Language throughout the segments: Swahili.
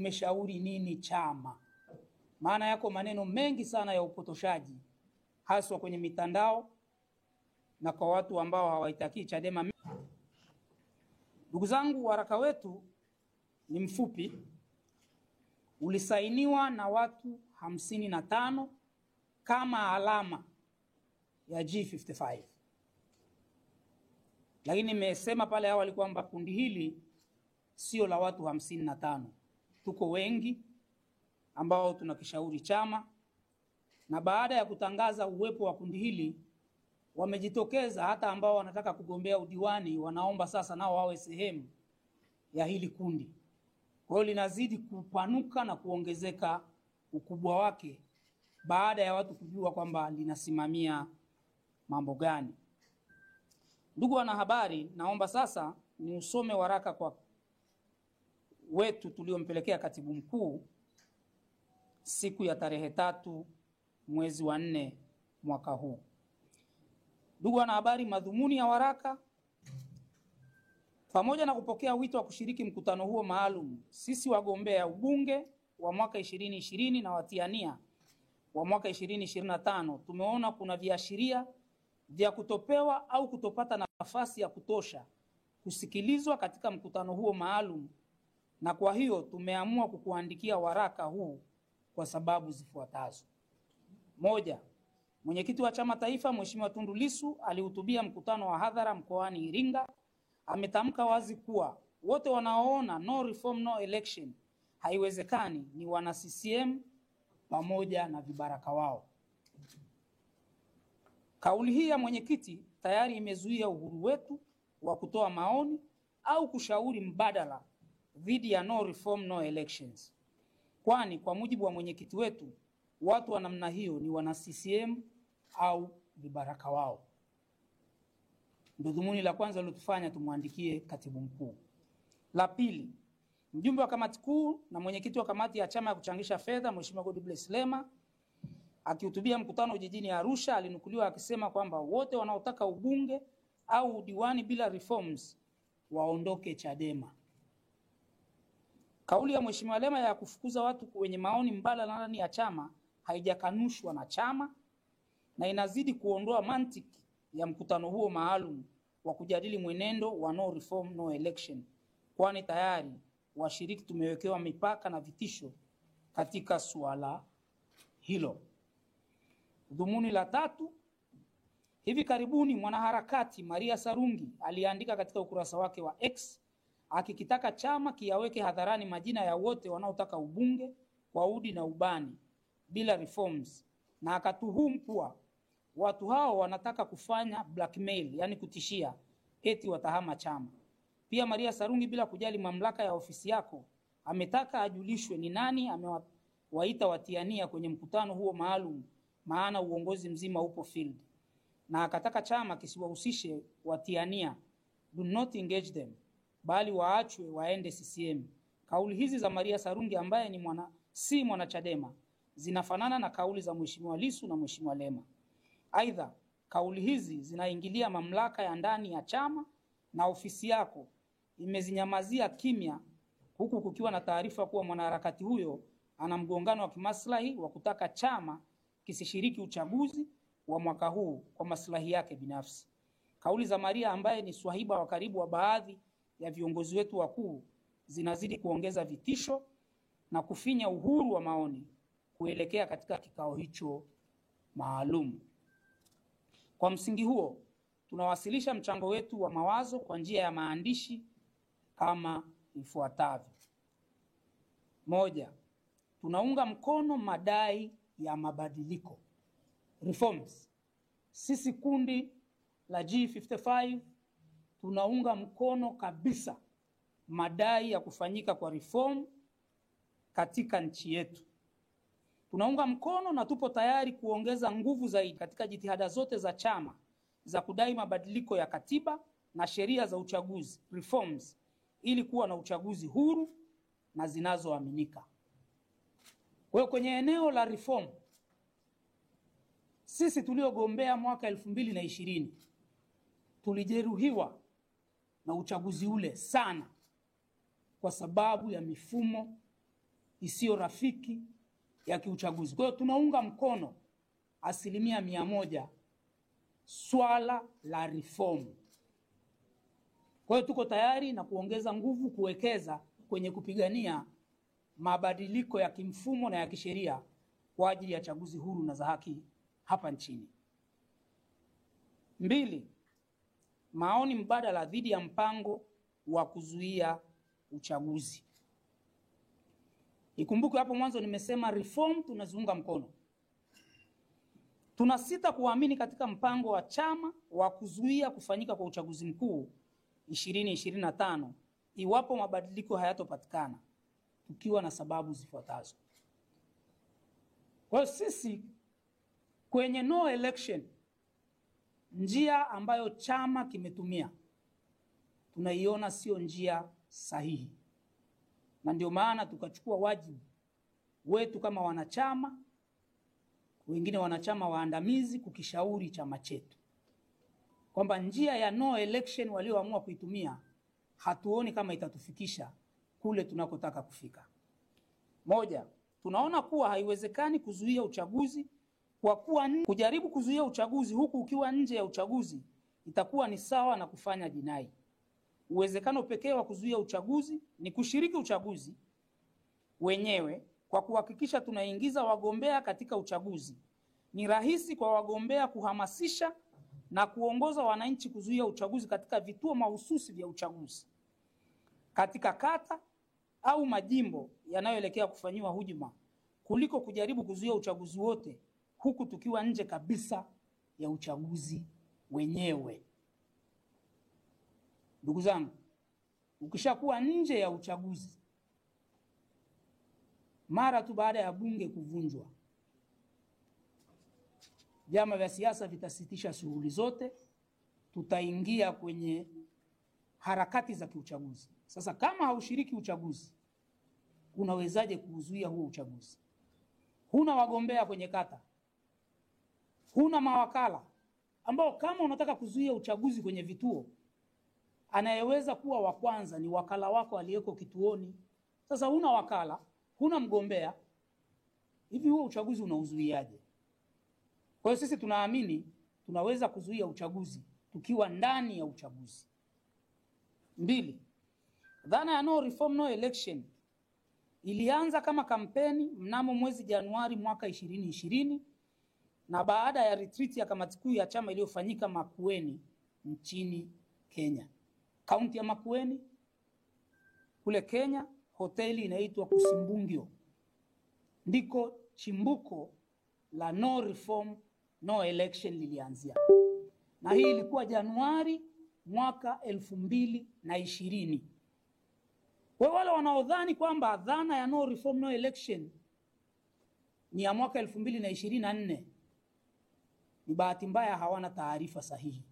tumeshauri nini chama. Maana yako maneno mengi sana ya upotoshaji, haswa kwenye mitandao na kwa watu ambao hawaitakii Chadema. Ndugu zangu, waraka wetu ni mfupi, ulisainiwa na watu 55 kama alama ya G55. Lakini nimesema pale awali kwamba kundi hili sio la watu 55. Tuko wengi ambao tunakishauri chama, na baada ya kutangaza uwepo wa kundi hili wamejitokeza hata ambao wanataka kugombea udiwani, wanaomba sasa nao wawe sehemu ya hili kundi. Kwa hiyo linazidi kupanuka na kuongezeka ukubwa wake baada ya watu kujua kwamba linasimamia mambo gani. Ndugu wanahabari, naomba sasa ni usome waraka kwa wetu tuliompelekea katibu mkuu siku ya tarehe 3 mwezi wa 4 mwaka huu. Ndugu wanahabari, madhumuni ya waraka: pamoja na kupokea wito wa kushiriki mkutano huo maalum, sisi wagombea ubunge wa mwaka 2020 na watiania wa mwaka 2025 tumeona kuna viashiria vya kutopewa au kutopata nafasi ya kutosha kusikilizwa katika mkutano huo maalum, na kwa hiyo tumeamua kukuandikia waraka huu kwa sababu zifuatazo. Moja, mwenyekiti wa chama taifa Mheshimiwa Tundu Lissu alihutubia mkutano wa hadhara mkoani Iringa. Ametamka wazi kuwa wote wanaoona no reform no election haiwezekani ni wana CCM pamoja na vibaraka wao. Kauli hii ya mwenyekiti tayari imezuia uhuru wetu wa kutoa maoni au kushauri mbadala dhidi ya no reform no elections, kwani kwa mujibu wa mwenyekiti wetu watu wa namna hiyo ni wana CCM au vibaraka wao. Ndio dhumuni la kwanza lilotufanya tumwandikie katibu mkuu. La pili, mjumbe wa kamati kuu na mwenyekiti wa kamati ya chama ya kuchangisha fedha Mheshimiwa Godbless Lema akihutubia mkutano jijini Arusha alinukuliwa akisema kwamba wote wanaotaka ubunge au udiwani bila reforms waondoke Chadema. Kauli ya Mheshimiwa Lema ya kufukuza watu wenye maoni mbadala ndani ya chama haijakanushwa na chama na inazidi kuondoa mantiki ya mkutano huo maalum wa kujadili mwenendo wa no reform no election, kwani tayari washiriki tumewekewa mipaka na vitisho katika suala hilo. Dhumuni la tatu, hivi karibuni mwanaharakati Maria Sarungi aliandika katika ukurasa wake wa X akikitaka chama kiyaweke hadharani majina ya wote wanaotaka ubunge kwa udi na ubani bila reforms, na akatuhumu kuwa watu hao wanataka kufanya blackmail, yani kutishia eti watahama chama. Pia Maria Sarungi, bila kujali mamlaka ya ofisi yako, ametaka ajulishwe ni nani amewaita watiania kwenye mkutano huo maalum, maana uongozi mzima upo field, na akataka chama kisiwahusishe watiania, do not engage them, bali waachwe waende CCM. Kauli hizi za Maria Sarungi ambaye ni si mwana Chadema zinafanana na kauli za Mheshimiwa Lissu na Mheshimiwa Lema. Aidha, kauli hizi zinaingilia mamlaka ya ndani ya chama na ofisi yako imezinyamazia kimya, huku kukiwa na taarifa kuwa mwanaharakati huyo ana mgongano wa kimaslahi wa kutaka chama kisishiriki uchaguzi wa mwaka huu kwa maslahi yake binafsi. Kauli za Maria ambaye ni swahiba wa karibu wa baadhi ya viongozi wetu wakuu zinazidi kuongeza vitisho na kufinya uhuru wa maoni kuelekea katika kikao hicho maalum. Kwa msingi huo, tunawasilisha mchango wetu wa mawazo kwa njia ya maandishi kama ifuatavyo. Moja, tunaunga mkono madai ya mabadiliko, reforms. Sisi kundi la G55 tunaunga mkono kabisa madai ya kufanyika kwa reform katika nchi yetu. Tunaunga mkono na tupo tayari kuongeza nguvu zaidi katika jitihada zote za chama za kudai mabadiliko ya katiba na sheria za uchaguzi, reforms, ili kuwa na uchaguzi huru na zinazoaminika. Kwa hiyo kwenye eneo la reform, sisi tuliogombea mwaka 2020 tulijeruhiwa na uchaguzi ule sana kwa sababu ya mifumo isiyo rafiki ya kiuchaguzi. Kwa hiyo tunaunga mkono 100% swala la reform. Kwa hiyo tuko tayari na kuongeza nguvu kuwekeza kwenye kupigania mabadiliko ya kimfumo na ya kisheria kwa ajili ya chaguzi huru na za haki hapa nchini. 2, maoni mbadala dhidi ya mpango wa kuzuia uchaguzi. Ikumbuke hapo mwanzo nimesema reform tunaziunga mkono. Tunasita kuamini katika mpango wa chama wa kuzuia kufanyika kwa uchaguzi mkuu 2025 iwapo mabadiliko hayatopatikana, tukiwa na sababu zifuatazo. Kwa hiyo sisi kwenye no election, njia ambayo chama kimetumia tunaiona sio njia sahihi, na ndio maana tukachukua wajibu wetu kama wanachama, wengine wanachama waandamizi, kukishauri chama chetu kwamba njia ya no election walioamua kuitumia hatuoni kama itatufikisha kule tunakotaka kufika. Moja, tunaona kuwa haiwezekani kuzuia uchaguzi kwa kuwa kujaribu kuzuia uchaguzi huku ukiwa nje ya uchaguzi itakuwa ni sawa na kufanya jinai. Uwezekano pekee wa kuzuia uchaguzi ni kushiriki uchaguzi wenyewe kwa kuhakikisha tunaingiza wagombea katika uchaguzi. Ni rahisi kwa wagombea kuhamasisha na kuongoza wananchi kuzuia uchaguzi katika vituo mahususi vya uchaguzi, katika kata au majimbo yanayoelekea kufanyiwa hujuma, kuliko kujaribu kuzuia uchaguzi wote huku tukiwa nje kabisa ya uchaguzi wenyewe. Ndugu zangu, ukishakuwa nje ya uchaguzi mara tu baada ya bunge kuvunjwa, vyama vya siasa vitasitisha shughuli zote, tutaingia kwenye harakati za kiuchaguzi. Sasa kama haushiriki uchaguzi, unawezaje kuzuia huo uchaguzi? Huna wagombea kwenye kata, huna mawakala ambao kama unataka kuzuia uchaguzi kwenye vituo, anayeweza kuwa wa kwanza ni wakala wako aliyeko kituoni. Sasa huna wakala, huna mgombea, hivi huo uchaguzi unauzuiaje? Kwa hiyo sisi tunaamini tunaweza kuzuia uchaguzi tukiwa ndani ya uchaguzi. 2, dhana ya no reform no election ilianza kama kampeni mnamo mwezi Januari mwaka 2020 na baada ya retreat ya kamati kuu ya chama iliyofanyika Makueni nchini Kenya. Kaunti ya Makueni kule Kenya, hoteli inaitwa Kusimbungio, ndiko chimbuko la no reform no election lilianzia. Na hii ilikuwa Januari mwaka 2020. Kwa wale wanaodhani kwamba dhana ya no reform no election ni ya mwaka 2024, ni bahati mbaya, hawana taarifa sahihi.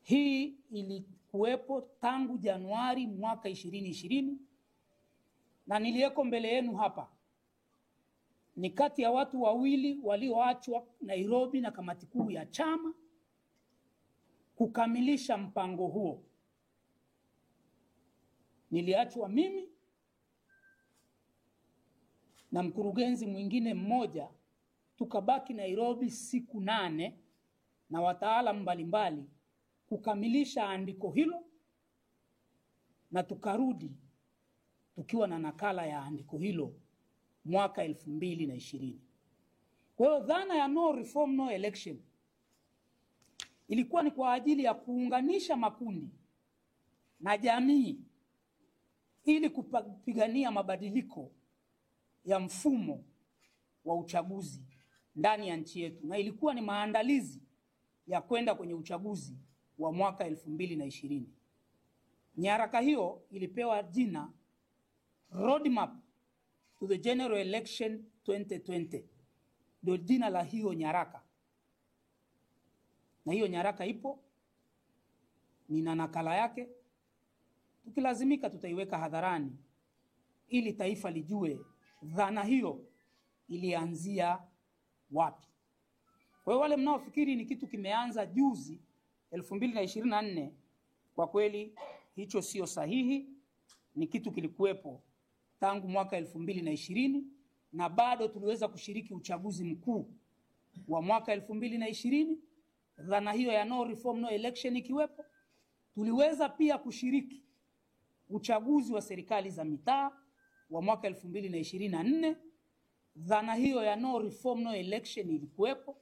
Hii ilikuwepo tangu Januari mwaka 2020, na niliyeko mbele yenu hapa ni kati ya watu wawili walioachwa Nairobi na kamati kuu ya chama kukamilisha mpango huo. Niliachwa mimi na mkurugenzi mwingine mmoja, tukabaki Nairobi siku 8 na wataalamu mbalimbali kukamilisha andiko hilo, na tukarudi tukiwa na nakala ya andiko hilo mwaka 2020. Kwa hiyo dhana ya no reform no election ilikuwa ni kwa ajili ya kuunganisha makundi na jamii ili kupigania mabadiliko ya mfumo wa uchaguzi ndani ya nchi yetu, na ilikuwa ni maandalizi ya kwenda kwenye uchaguzi wa mwaka 2020. Nyaraka hiyo ilipewa jina Roadmap to the General Election 2020. Ndio jina la hiyo nyaraka. Na hiyo nyaraka ipo, nina nakala yake. Tukilazimika tutaiweka hadharani ili taifa lijue dhana hiyo ilianzia wapi. Kwa hiyo wale mnaofikiri ni kitu kimeanza juzi 2024, kwa kweli hicho sio sahihi, ni kitu kilikuwepo tangu mwaka 2020 na bado tuliweza kushiriki uchaguzi mkuu wa mwaka 2020, dhana hiyo ya no reform no election ikiwepo. Tuliweza pia kushiriki uchaguzi wa serikali za mitaa wa mwaka 2024, dhana hiyo ya no reform no election ilikuwepo,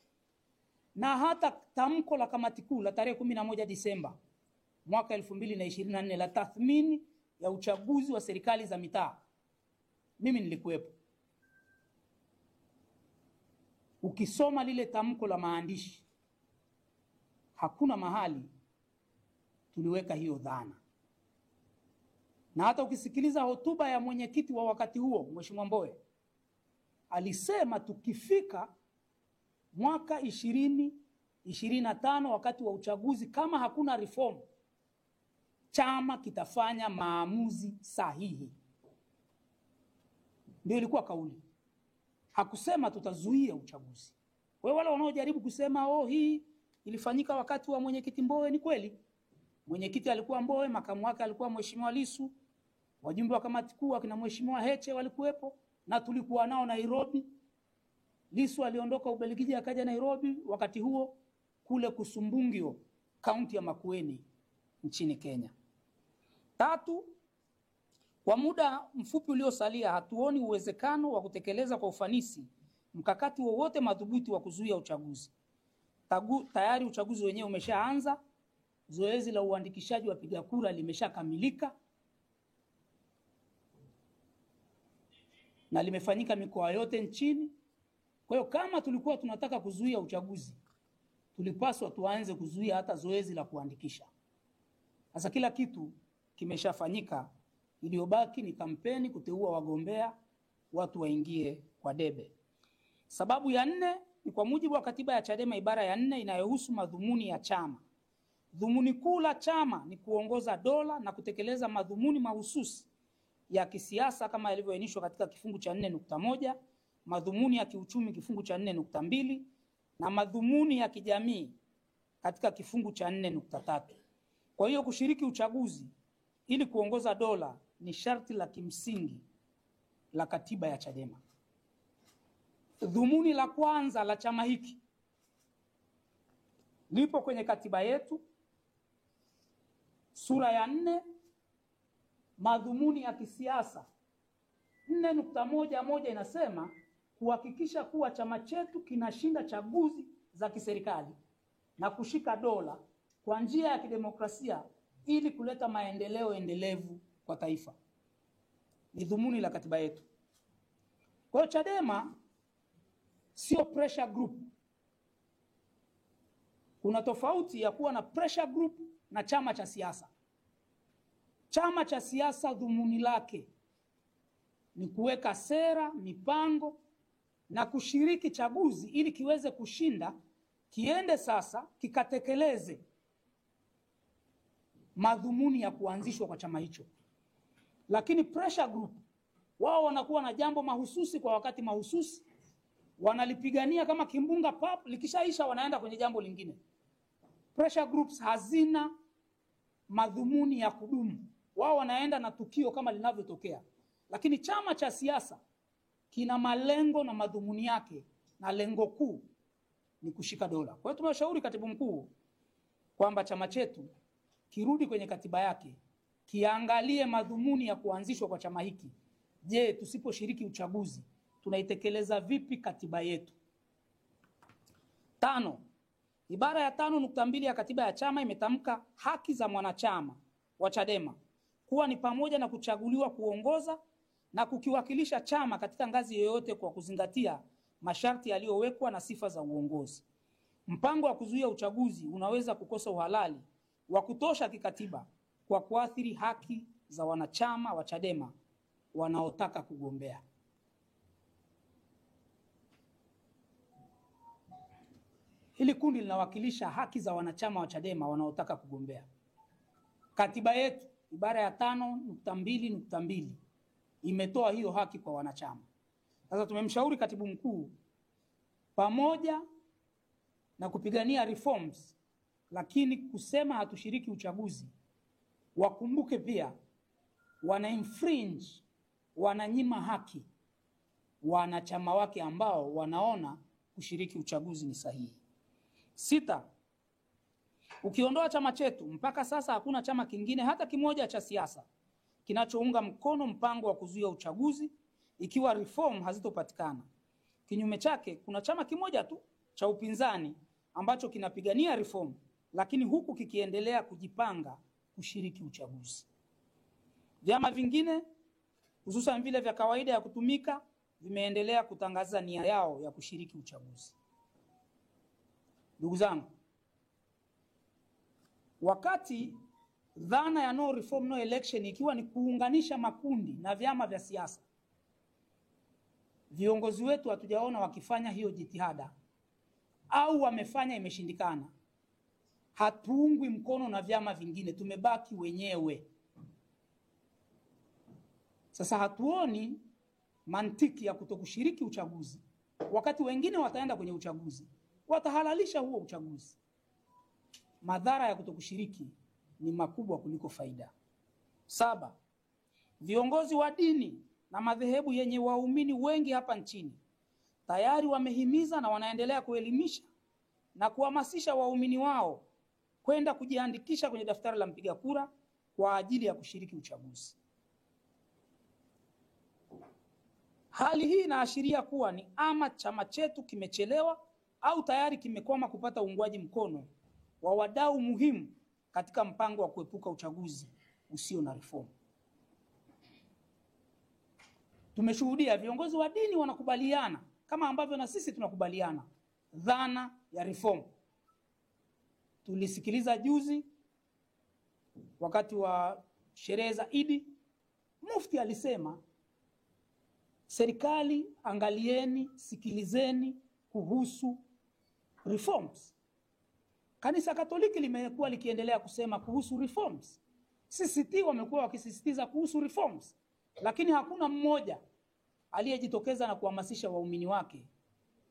na hata tamko la kamati kuu la tarehe 11 Disemba mwaka 2024 la tathmini ya uchaguzi wa serikali za mitaa, mimi nilikuwepo. Ukisoma lile tamko la maandishi, hakuna mahali tuliweka hiyo dhana. Na hata ukisikiliza hotuba ya mwenyekiti wa wakati huo, Mheshimiwa Mbowe, alisema tukifika mwaka 2025 wakati wa uchaguzi, kama hakuna reform, chama kitafanya maamuzi sahihi. Ndio ilikuwa kauli. Hakusema tutazuia uchaguzi. Kwa hiyo wale wanaojaribu kusema hii ilifanyika wakati wa mwenyekiti Mbowe, ni kweli. Mwenyekiti alikuwa Mbowe, makamu wake alikuwa Mheshimiwa Lissu, wajumbe wa kamati kuu akina Mheshimiwa Heche walikuwepo na tulikuwa nao Nairobi. Lissu aliondoka Ubelgiji akaja Nairobi wakati huo kule Kusumbungio, kaunti ya Makueni nchini Kenya. 3, kwa muda mfupi uliosalia hatuoni uwezekano wa kutekeleza kwa ufanisi mkakati wowote madhubuti wa kuzuia uchaguzi. Tayari uchaguzi wenyewe umeshaanza, zoezi la uandikishaji wa wapiga kura limeshakamilika na limefanyika mikoa yote nchini. Kwa hiyo kama tulikuwa tunataka kuzuia uchaguzi, tulipaswa tuanze kuzuia hata zoezi la kuandikisha. Sasa kila kitu kimeshafanyika, iliyobaki ni kampeni, kuteua wagombea, watu waingie kwa debe. Sababu ya 4 ni kwa mujibu wa katiba ya Chadema ibara ya 4 inayohusu madhumuni ya chama. Dhumuni kuu la chama ni kuongoza dola na kutekeleza madhumuni mahususi ya kisiasa kama yalivyoainishwa katika kifungu cha 4.1, madhumuni ya kiuchumi kifungu cha 4.2 na madhumuni ya kijamii katika kifungu cha 4.3. Kwa hiyo kushiriki uchaguzi ili kuongoza dola ni sharti la kimsingi la katiba ya Chadema. Dhumuni la kwanza la chama hiki lipo kwenye katiba yetu, sura ya 4, madhumuni ya kisiasa 4.11 inasema kuhakikisha kuwa chama chetu kinashinda chaguzi za kiserikali na kushika dola kwa njia ya kidemokrasia ili kuleta maendeleo endelevu kwa taifa. Ni dhumuni la katiba yetu. Kwa hiyo Chadema sio pressure group. Kuna tofauti ya kuwa na pressure group na chama cha siasa. Chama cha siasa dhumuni lake ni kuweka sera, mipango na kushiriki chaguzi ili kiweze kushinda, kiende sasa kikatekeleze madhumuni ya kuanzishwa kwa chama hicho. Lakini pressure group wao wanakuwa na jambo mahususi kwa wakati mahususi, wanalipigania kama kimbunga pap, likishaisha wanaenda kwenye jambo lingine. Pressure groups hazina madhumuni ya kudumu. Wao wanaenda na tukio kama linavyotokea. Lakini chama cha siasa kina malengo na madhumuni yake, na lengo kuu ni kushika dola. Kwa hiyo tumeshauri katibu mkuu kwamba chama chetu kirudi kwenye katiba yake, kiangalie madhumuni ya kuanzishwa kwa chama hiki. Je, tusiposhiriki uchaguzi tunaitekeleza vipi katiba yetu? 5, ibara ya 5.2 ya katiba ya chama imetamka haki za mwanachama wa Chadema kuwa ni pamoja na kuchaguliwa kuongoza na kukiwakilisha chama katika ngazi yoyote kwa kuzingatia masharti yaliyowekwa na sifa za uongozi. Mpango wa kuzuia uchaguzi unaweza kukosa uhalali wa kutosha kikatiba kwa kuathiri haki za wanachama wa Chadema wanaotaka kugombea. Hili kundi linawakilisha haki za wanachama wa Chadema wanaotaka kugombea. Katiba yetu ibara ya 5.2.2 imetoa hiyo haki kwa wanachama. Sasa tumemshauri katibu mkuu, pamoja na kupigania reforms, lakini kusema hatushiriki uchaguzi, wakumbuke pia wana infringe, wananyima haki wanachama wake ambao wanaona kushiriki uchaguzi ni sahihi. 6, ukiondoa chama chetu, mpaka sasa hakuna chama kingine hata kimoja cha siasa kinachounga mkono mpango wa kuzuia uchaguzi ikiwa reform hazitopatikana. Kinyume chake, kuna chama kimoja tu cha upinzani ambacho kinapigania reform, lakini huku kikiendelea kujipanga kushiriki uchaguzi. Vyama vingine hususan vile vya kawaida ya kutumika vimeendelea kutangaza nia yao ya kushiriki uchaguzi. Ndugu zangu, wakati dhana ya no reform no election ikiwa ni kuunganisha makundi na vyama vya siasa, viongozi wetu hatujaona wakifanya hiyo jitihada, au wamefanya imeshindikana. Hatuungwi mkono na vyama vingine, tumebaki wenyewe. Sasa hatuoni mantiki ya kutokushiriki uchaguzi wakati wengine wataenda kwenye uchaguzi, watahalalisha huo uchaguzi. Madhara ya kutokushiriki ni makubwa kuliko faida. 7, viongozi wa dini na madhehebu yenye waumini wengi hapa nchini tayari wamehimiza na wanaendelea kuelimisha na kuhamasisha waumini wao kwenda kujiandikisha kwenye daftari la mpiga kura kwa ajili ya kushiriki uchaguzi. Hali hii inaashiria kuwa ni ama chama chetu kimechelewa au tayari kimekwama kupata uungwaji mkono wa wadau muhimu katika mpango wa kuepuka uchaguzi usio na reform. Tumeshuhudia viongozi wa dini wanakubaliana kama ambavyo na sisi tunakubaliana dhana ya reform. Tulisikiliza juzi wakati wa sherehe za Idi, Mufti alisema serikali, angalieni, sikilizeni kuhusu reforms. Kanisa Katoliki limekuwa likiendelea kusema kuhusu reforms. CCT wamekuwa wakisisitiza kuhusu reforms, lakini hakuna mmoja aliyejitokeza na kuhamasisha waumini wake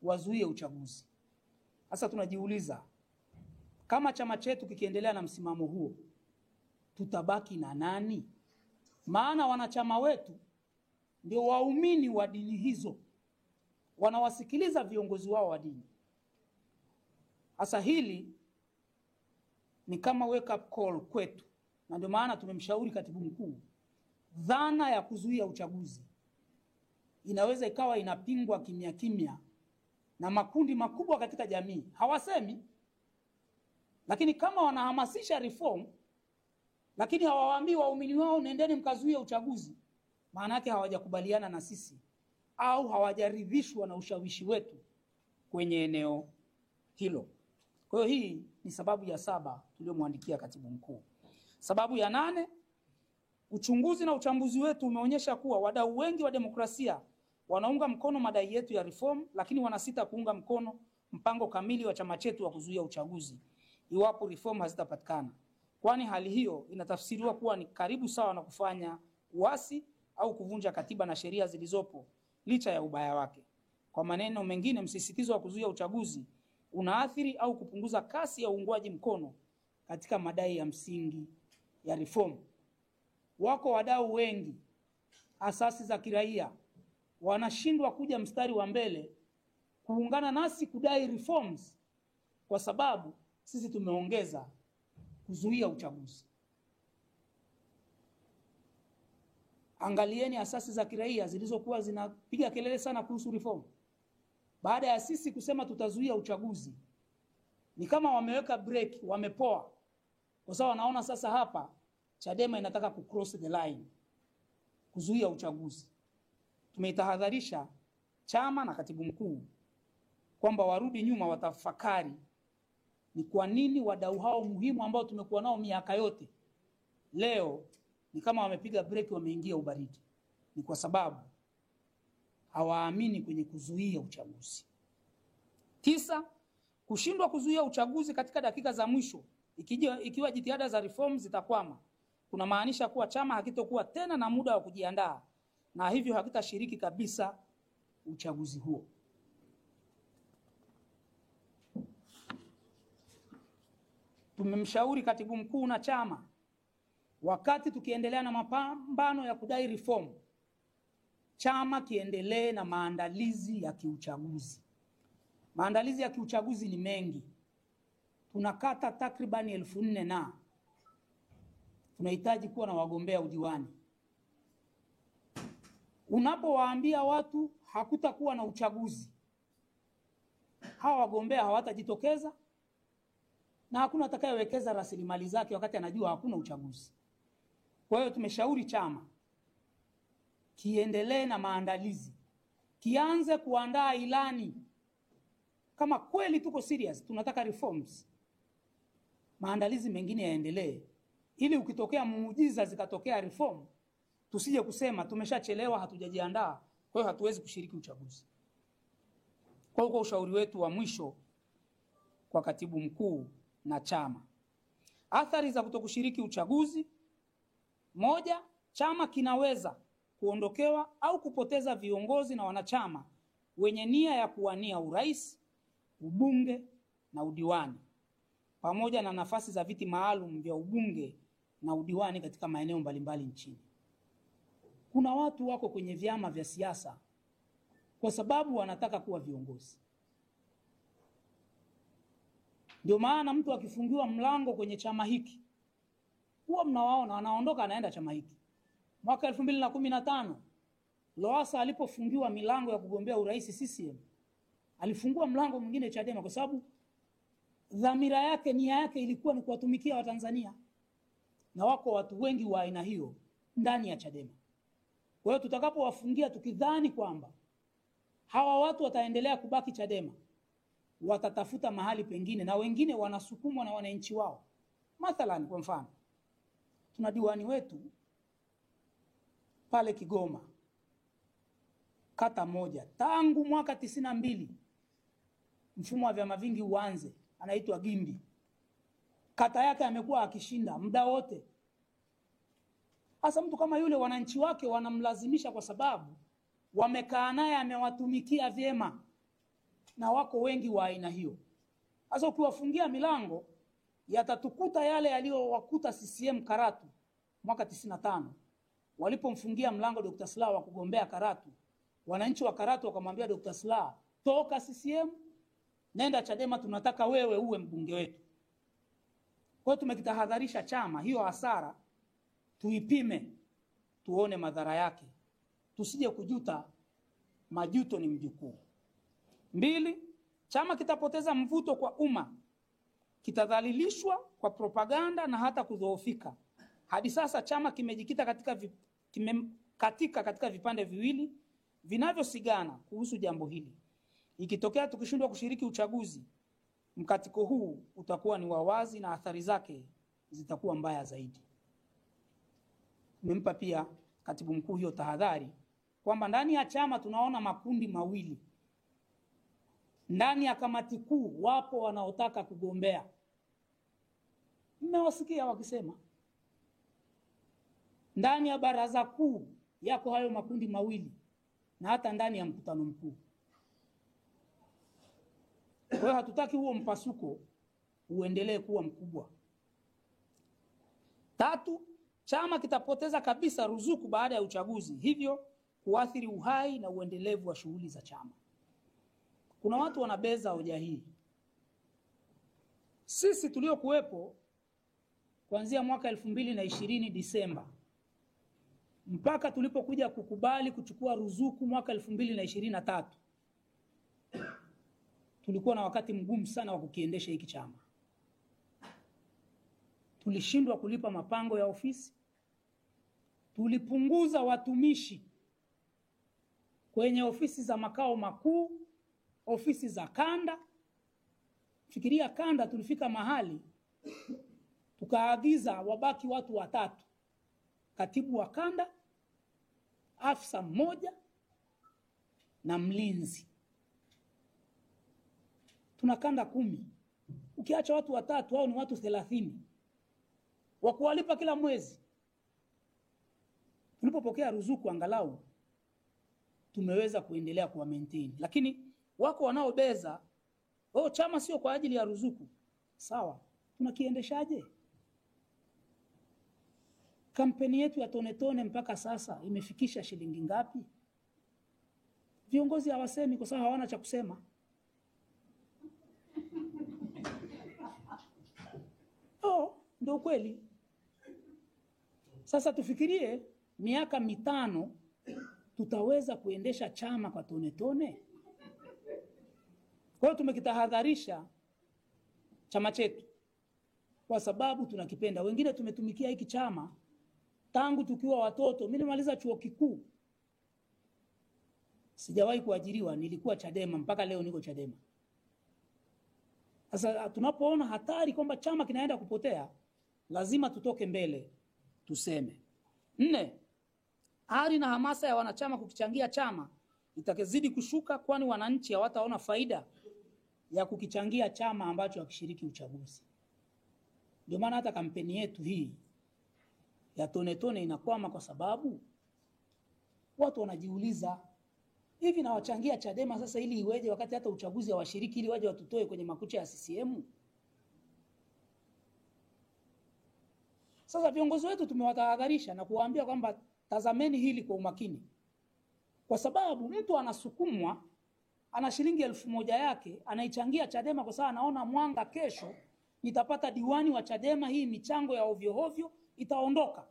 wazuie uchaguzi. Sasa tunajiuliza, kama chama chetu kikiendelea na msimamo huo, tutabaki na nani? Maana wanachama wetu ndio waumini wa dini hizo, wanawasikiliza viongozi wao wa dini. Sasa hili ni kama wake up call kwetu, na ndio maana tumemshauri katibu mkuu, dhana ya kuzuia uchaguzi inaweza ikawa inapingwa kimya kimya na makundi makubwa katika jamii. Hawasemi, lakini kama wanahamasisha reform lakini hawawaambii waumini wao nendeni mkazuia uchaguzi, maana yake hawajakubaliana na sisi au hawajaridhishwa na ushawishi wetu kwenye eneo hilo. Kwa hiyo hii ni sababu ya 7 tuliyomwandikia katibu mkuu. Sababu ya 8, uchunguzi na uchambuzi wetu umeonyesha kuwa wadau wengi wa demokrasia wanaunga mkono madai yetu ya reform, lakini wanasita kuunga mkono mpango kamili wa chama chetu wa kuzuia uchaguzi iwapo reform hazitapatikana, kwani hali hiyo inatafsiriwa kuwa ni karibu sawa na kufanya uasi au kuvunja katiba na sheria zilizopo licha ya ubaya wake. Kwa maneno mengine, msisitizo wa kuzuia uchaguzi unaathiri au kupunguza kasi ya uungwaji mkono katika madai ya msingi ya reform. Wako wadau wengi, asasi za kiraia, wanashindwa kuja mstari wa mbele kuungana nasi kudai reforms kwa sababu sisi tumeongeza kuzuia uchaguzi. Angalieni asasi za kiraia zilizokuwa zinapiga kelele sana kuhusu reform. Baada ya sisi kusema tutazuia uchaguzi, ni kama wameweka break, wamepoa. Kwa sababu wanaona sasa hapa Chadema inataka kucross the line, kuzuia uchaguzi. Tumeitahadharisha chama na katibu mkuu kwamba warudi nyuma, watafakari ni kwa nini wadau hao muhimu ambao tumekuwa nao miaka yote leo ni kama wamepiga break, wameingia ubaridi. Ni kwa sababu hawaamini kwenye kuzuia uchaguzi. 9, kushindwa kuzuia uchaguzi katika dakika za mwisho ikiwa jitihada za reform zitakwama, kuna maanisha kuwa chama hakitokuwa tena na muda wa kujiandaa na hivyo hakitashiriki kabisa uchaguzi huo. Tumemshauri katibu mkuu na chama, wakati tukiendelea na mapambano ya kudai reform, chama kiendelee na maandalizi ya kiuchaguzi. Maandalizi ya kiuchaguzi ni mengi. Tunakata takribani 4,000 na tunahitaji kuwa na wagombea udiwani. Unapowaambia watu hakutakuwa na uchaguzi, hawa wagombea hawatajitokeza na hakuna atakayewekeza rasilimali zake wakati anajua hakuna uchaguzi. Kwa hiyo tumeshauri chama kiendelee na maandalizi, kianze kuandaa ilani. Kama kweli tuko serious, tunataka reforms, maandalizi mengine yaendelee, ili ukitokea muujiza zikatokea reform, tusije kusema tumeshachelewa, hatujajiandaa, kwa hiyo hatuwezi kushiriki uchaguzi. Kwa hiyo ushauri wetu wa mwisho kwa katibu mkuu na chama, athari za kutokushiriki uchaguzi: moja, chama kinaweza kuondokewa au kupoteza viongozi na wanachama wenye nia ya kuwania urais, ubunge na udiwani, pamoja na nafasi za viti maalum vya ubunge na udiwani katika maeneo mbalimbali nchini. Kuna watu wako kwenye vyama vya siasa kwa sababu wanataka kuwa viongozi. Ndio maana mtu akifungiwa mlango kwenye chama hiki, huwa mnawaona anaondoka anaenda chama hiki. Mwaka 2015 Lowassa alipofungiwa milango ya kugombea urais CCM, alifungua mlango mwingine Chadema, kwa sababu dhamira yake, nia yake ilikuwa ni kuwatumikia Watanzania, na wako watu wengi wa aina hiyo ndani ya Chadema. Kwa hiyo tutakapowafungia tukidhani kwamba hawa watu wataendelea kubaki Chadema, watatafuta mahali pengine, na wengine wanasukumwa na wananchi wao. Mathalan, kwa mfano, tuna diwani wetu pale Kigoma, kata moja, tangu mwaka 92 mfumo wa vyama vingi uanze, anaitwa Gimbi. Kata yake amekuwa akishinda muda wote. Hasa mtu kama yule wananchi wake wanamlazimisha kwa sababu wamekaa naye, amewatumikia vyema, na wako wengi wa aina hiyo. Sasa ukiwafungia milango, yatatukuta yale yaliyowakuta CCM Karatu mwaka 95. Walipomfungia mlango Dr. Slaa wa kugombea Karatu, wananchi wa Karatu wakamwambia Dr. Slaa, toka CCM, nenda Chadema, tunataka wewe uwe mbunge wetu. Kwa hiyo tumekitahadharisha chama, hiyo hasara tuipime, tuone madhara yake, tusije kujuta. Majuto ni mjukuu. 2, chama kitapoteza mvuto kwa umma, kitadhalilishwa kwa propaganda na hata kudhoofika. Hadi sasa chama kimejikita katika vipande viwili vinavyosigana kuhusu jambo hili. Ikitokea tukishindwa kushiriki uchaguzi, mkatiko huu utakuwa ni wawazi na athari zake zitakuwa mbaya zaidi. Nimempa pia katibu mkuu hiyo tahadhari kwamba ndani ya chama tunaona makundi mawili. Ndani ya kamati kuu wapo wanaotaka kugombea. Mmewasikia wakisema. Ndani ya baraza kuu yako hayo makundi mawili, na hata ndani ya mkutano mkuu. Kwa hiyo hatutaki huo mpasuko uendelee kuwa mkubwa. 3, chama kitapoteza kabisa ruzuku baada ya uchaguzi, hivyo kuathiri uhai na uendelevu wa shughuli za chama. Kuna watu wanabeza hoja hii. Sisi tuliokuwepo kuanzia mwaka 2020 Disemba mpaka tulipokuja kukubali kuchukua ruzuku mwaka 2023, tulikuwa na wakati mgumu sana wa kukiendesha hiki chama. Tulishindwa kulipa mapango ya ofisi, tulipunguza watumishi kwenye ofisi za makao makuu, ofisi za kanda. Fikiria kanda, tulifika mahali tukaagiza wabaki watu 3, katibu wa kanda, afisa mmoja na mlinzi. Tuna kanda 10. Ukiacha watu 3, hao ni watu 30 wa kuwalipa kila mwezi. Tulipopokea ruzuku angalau tumeweza kuendelea kuwa maintain, lakini wako wanaobeza, chama sio kwa ajili ya ruzuku. Sawa, tunakiendeshaje? Kampeni yetu ya tone tone mpaka sasa imefikisha shilingi ngapi? Viongozi hawasemi kwa sababu hawana cha kusema. Ndio kweli. Sasa tufikirie miaka 5 tutaweza kuendesha chama kwa tone tone? Kwa hiyo tumekitahadharisha chama chetu kwa sababu tunakipenda. Wengine tumetumikia hiki chama tangu tukiwa watoto. Mimi nimaliza chuo kikuu, sijawahi kuajiriwa, nilikuwa Chadema mpaka leo niko Chadema. Sasa tunapoona hatari kwamba chama kinaenda kupotea, lazima tutoke mbele tuseme. 4, ari na hamasa ya wanachama kukichangia chama itakazidi kushuka, kwani wananchi hawataona faida ya kukichangia chama ambacho hakishiriki uchaguzi. Ndio maana hata kampeni yetu hii ya tone tone inakwama, kwa sababu watu wanajiuliza, hivi na wachangia Chadema sasa ili iweje wakati hata uchaguzi hawashiriki, ili waje watutoe kwenye makucha ya CCM? Sasa viongozi wetu tumewatahadharisha na kuwaambia kwamba tazameni hili kwa umakini, kwa sababu mtu anasukumwa, ana shilingi 1000 yake anaichangia Chadema kwa sababu anaona mwanga, kesho nitapata diwani wa Chadema, hii michango ya ovyo ovyo itaondoka,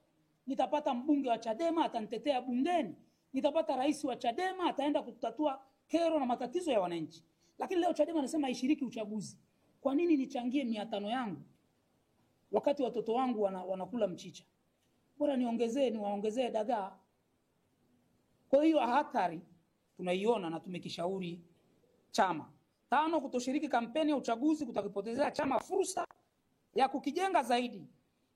nitapata mbunge wa Chadema atanitetea bungeni, nitapata rais wa Chadema ataenda kutatua kero na matatizo ya wananchi. Lakini leo Chadema anasema haishiriki uchaguzi. Kwa nini nichangie 500 yangu wakati watoto wangu wanakula mchicha? Bora niwaongezee dagaa. Kwa hiyo hatari tunaiona na tumekishauri chama. 5, kutoshiriki kampeni ya uchaguzi kutakipotezea chama fursa ya kukijenga zaidi,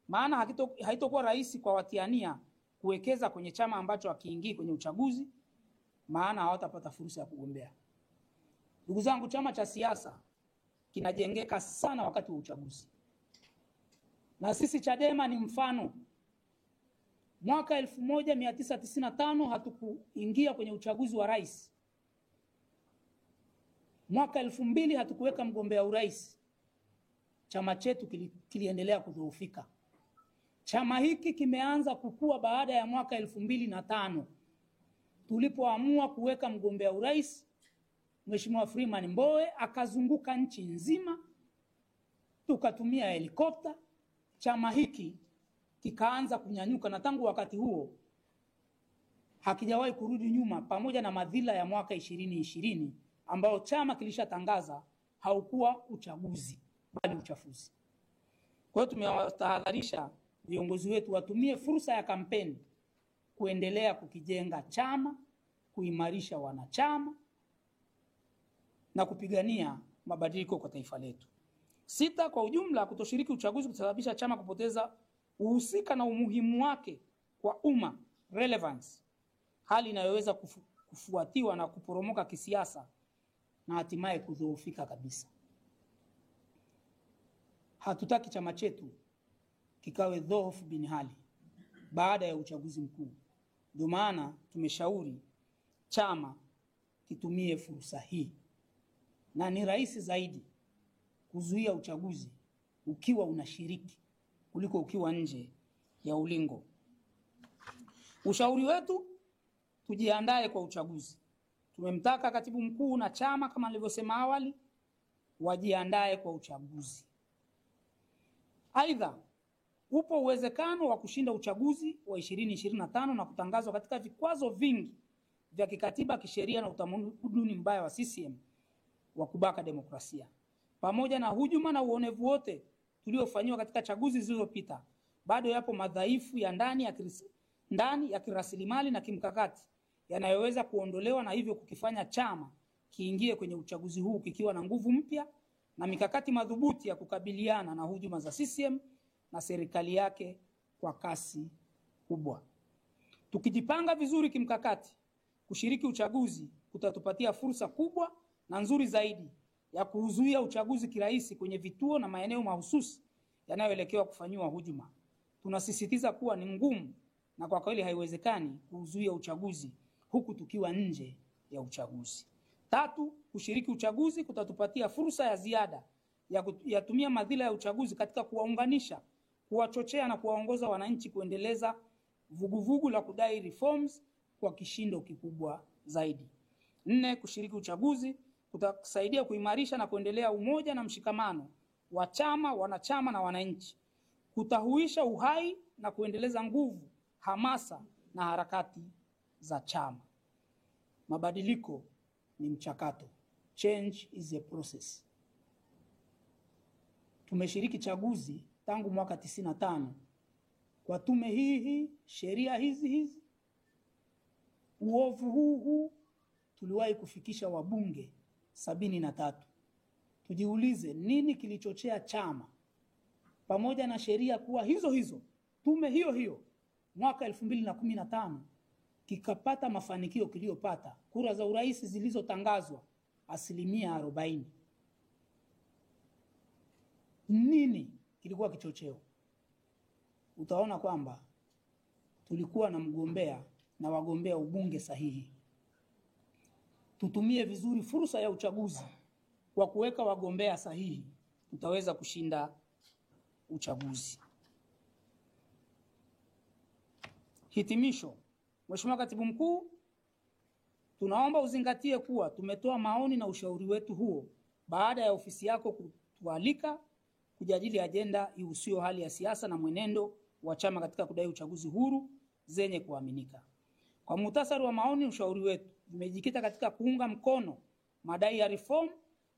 maana haitokuwa rahisi kwa watiania kuwekeza kwenye chama ambacho hakiingii kwenye uchaguzi, maana hawatapata fursa ya kugombea. Ndugu zangu, chama cha siasa kinajengeka sana wakati wa uchaguzi, na sisi Chadema ni mfano. Mwaka 1995 hatukuingia kwenye uchaguzi wa rais. Mwaka 2000 hatukuweka mgombea urais. Chama chetu kiliendelea kudhoofika. Chama hiki kimeanza kukua baada ya mwaka 2005 tulipoamua kuweka mgombea urais Mheshimiwa Freeman Mbowe, akazunguka nchi nzima, tukatumia helikopta. Chama hiki kikaanza kunyanyuka, na tangu wakati huo hakijawahi kurudi nyuma, pamoja na madhila ya mwaka 2020 ambao chama kilishatangaza haukuwa uchaguzi bali uchafuzi. Kwa hiyo tumewatahadharisha viongozi wetu watumie fursa ya kampeni kuendelea kukijenga chama, kuimarisha wanachama na kupigania mabadiliko kwa taifa letu. 6, kwa ujumla, kutoshiriki uchaguzi kutasababisha chama kupoteza uhusika na umuhimu wake kwa umma, relevance, hali inayoweza kufuatiwa na kuporomoka kisiasa na hatimaye kudhoofika kabisa. Hatutaki chama chetu kikawe dhoofu bin hali baada ya uchaguzi mkuu. Ndio maana tumeshauri chama kitumie fursa hii, na ni rahisi zaidi kuzuia uchaguzi ukiwa unashiriki kuliko ukiwa nje ya ulingo. Ushauri wetu, tujiandae kwa uchaguzi. Tumemtaka katibu mkuu na chama kama nilivyosema awali wajiandae kwa uchaguzi. Aidha, upo uwezekano wa kushinda uchaguzi wa 2025 na kutangazwa katika vikwazo vingi vya kikatiba, kisheria na utamaduni mbaya wa CCM wa kubaka demokrasia. Pamoja na hujuma na uonevu wote tuliofanywa katika chaguzi zilizopita, bado yapo madhaifu ya ndani ya kirasilimali na kimkakati yanayoweza kuondolewa, na hivyo kukifanya chama kiingie kwenye uchaguzi huu kikiwa na nguvu mpya na mikakati madhubuti ya kukabiliana na hujuma za CCM na serikali yake kwa kasi kubwa. Tukijipanga vizuri kimkakati, kushiriki uchaguzi kutatupatia fursa kubwa na nzuri zaidi ya kuzuia uchaguzi kirahisi kwenye vituo na maeneo mahususi yanayoelekewa kufanywa hujuma. Tunasisitiza kuwa ni ngumu na kwa kweli haiwezekani kuzuia uchaguzi huku tukiwa nje ya uchaguzi. 3, kushiriki uchaguzi kutatupatia fursa ya ziada ya kutumia madhila ya uchaguzi katika kuwaunganisha, kuwachochea na kuwaongoza wananchi kuendeleza vuguvugu la kudai reforms kwa kishindo kikubwa zaidi. 4, kushiriki uchaguzi kutasaidia kuimarisha na kuendelea umoja na mshikamano wa chama, wanachama na wananchi, kutahuisha uhai na kuendeleza nguvu, hamasa na harakati za chama. Mabadiliko ni mchakato. Change is a process. Tumeshiriki chaguzi tangu mwaka 95 kwa tume hii, sheria hizi, uovu huu, tuliwahi kufikisha wabunge 73. Tujiulize nini kilichochea chama pamoja na sheria kuwa hizo, tume hiyo mwaka 2015 kikapata mafanikio kiliyopata, kura za urais zilizotangazwa 40%. Nini kilikuwa kichocheo? Utaona kwamba tulikuwa na mgombea na wagombea ubunge sahihi. Tutumie vizuri fursa ya uchaguzi kwa kuweka wagombea sahihi, tutaweza kushinda uchaguzi. Hitimisho. Mheshimiwa Katibu Mkuu, tunaomba uzingatie kuwa tumetoa maoni na ushauri wetu huo baada ya ofisi yako kutualika kujadili ajenda ihusuyo hali ya siasa na mwenendo wa chama katika kudai uchaguzi huru zenye kuaminika. Kwa muhtasari wa maoni, ushauri wetu umejikita katika kuunga mkono madai ya reform,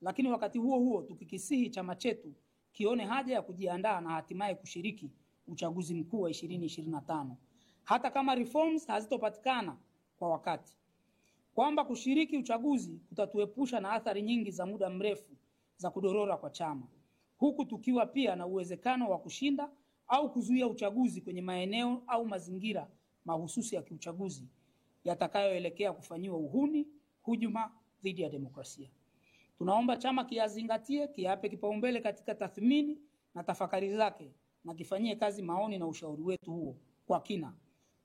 lakini wakati huo tukikisihi chama chetu kione haja ya kujiandaa na hatimaye kushiriki uchaguzi mkuu wa 2025 hata kama reforms hazitopatikana kwa wakati, kwamba kushiriki uchaguzi kutatuepusha na athari nyingi za muda mrefu za kudorora kwa chama, huku tukiwa pia na uwezekano wa kushinda au kuzuia uchaguzi kwenye maeneo au mazingira mahususi ya kiuchaguzi yatakayoelekea kufanyiwa uhuni, hujuma dhidi ya demokrasia. Tunaomba chama kiyazingatie, kiape kipaumbele katika tathmini na tafakari zake, na kifanyie kazi maoni na ushauri wetu huo kwa kina,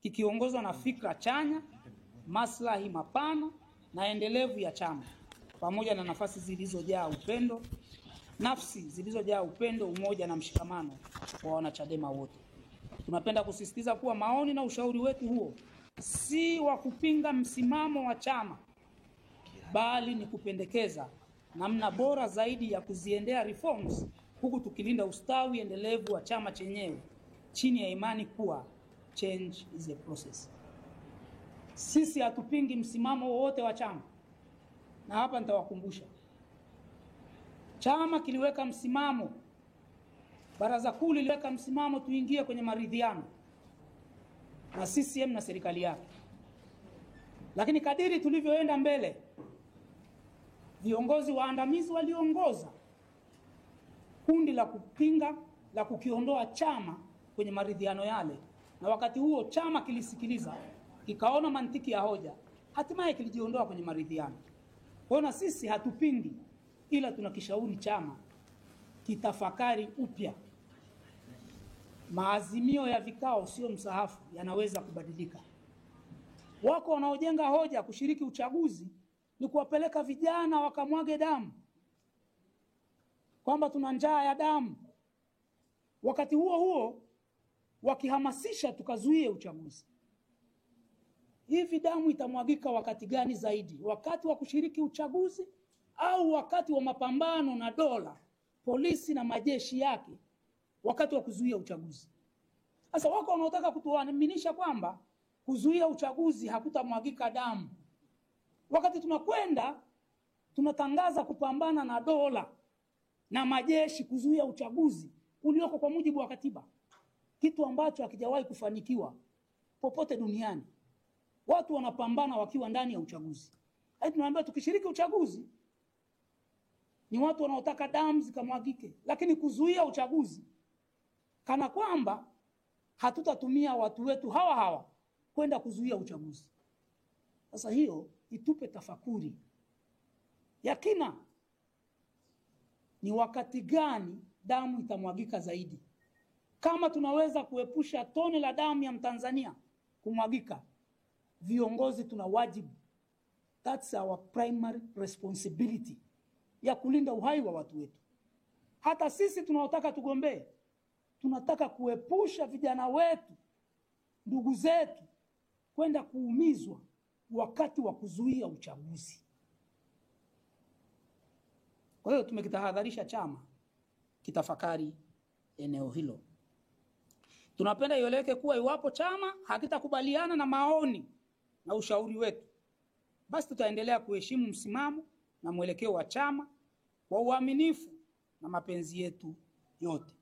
kikiongozwa na fikra chanya, maslahi mapana na endelevu ya chama, pamoja na nafsi zilizojaa upendo, umoja na mshikamano wa wanachadema wote. Tunapenda kusisitiza kuwa maoni na ushauri wetu huo si wa kupinga msimamo wa chama, bali ni kupendekeza namna bora zaidi ya kuziendea reforms, huku tukilinda ustawi endelevu wa chama chenyewe chini ya imani kuwa change is a process. Sisi hatupingi msimamo wowote wa chama, na hapa nitawakumbusha. Chama kiliweka msimamo, baraza kuu liliweka msimamo tuingie kwenye maridhiano na CCM na serikali yake. Lakini kadiri tulivyoenda mbele, viongozi waandamizi waliongoza kundi la kupinga la kukiondoa chama kwenye maridhiano yale, na wakati huo chama kilisikiliza, kikaona mantiki ya hoja, hatimaye kilijiondoa kwenye maridhiano. Kwa na sisi hatupingi, ila tunakishauri chama kitafakari upya. Maazimio ya vikao sio msahafu, yanaweza kubadilika. Wako wanaojenga hoja kushiriki uchaguzi ni kuwapeleka vijana wakamwage damu, kwamba tuna njaa ya damu. Wakati huo wakihamasisha tukazuie uchaguzi. Hivi damu itamwagika wakati gani zaidi? Wakati wa kushiriki uchaguzi au wakati wa mapambano na dola, polisi na majeshi yake, wakati wa kuzuia uchaguzi? Sasa wako wanaotaka kutuaminisha kwamba kuzuia uchaguzi hakutamwagika damu, wakati tunakwenda tunatangaza kupambana na dola na majeshi kuzuia uchaguzi ulioko kwa mujibu wa katiba, kitu ambacho hakijawahi kufanikiwa popote duniani. Watu wanapambana wakiwa ndani ya uchaguzi. Hadi tunaambia tukishiriki uchaguzi ni watu wanaotaka damu zikamwagike, lakini kuzuia uchaguzi kana kwamba hatutatumia watu wetu hawa kwenda kuzuia uchaguzi. Sasa hiyo itupe tafakuri ya kina, ni wakati gani damu itamwagika zaidi? Kama tunaweza kuepusha tone la damu ya Mtanzania kumwagika, viongozi tuna wajibu, that's our primary responsibility, ya kulinda uhai wa watu wetu. Hata sisi tunaotaka tugombee, tunataka kuepusha vijana wetu, ndugu zetu, kwenda kuumizwa wakati wa kuzuia uchaguzi. Kwa hiyo tumekitahadharisha chama kitafakari eneo hilo. Tunapenda ieleweke kuwa iwapo chama hakitakubaliana na maoni na ushauri wetu, basi tutaendelea kuheshimu msimamo na mwelekeo wa chama kwa uaminifu na mapenzi yetu yote.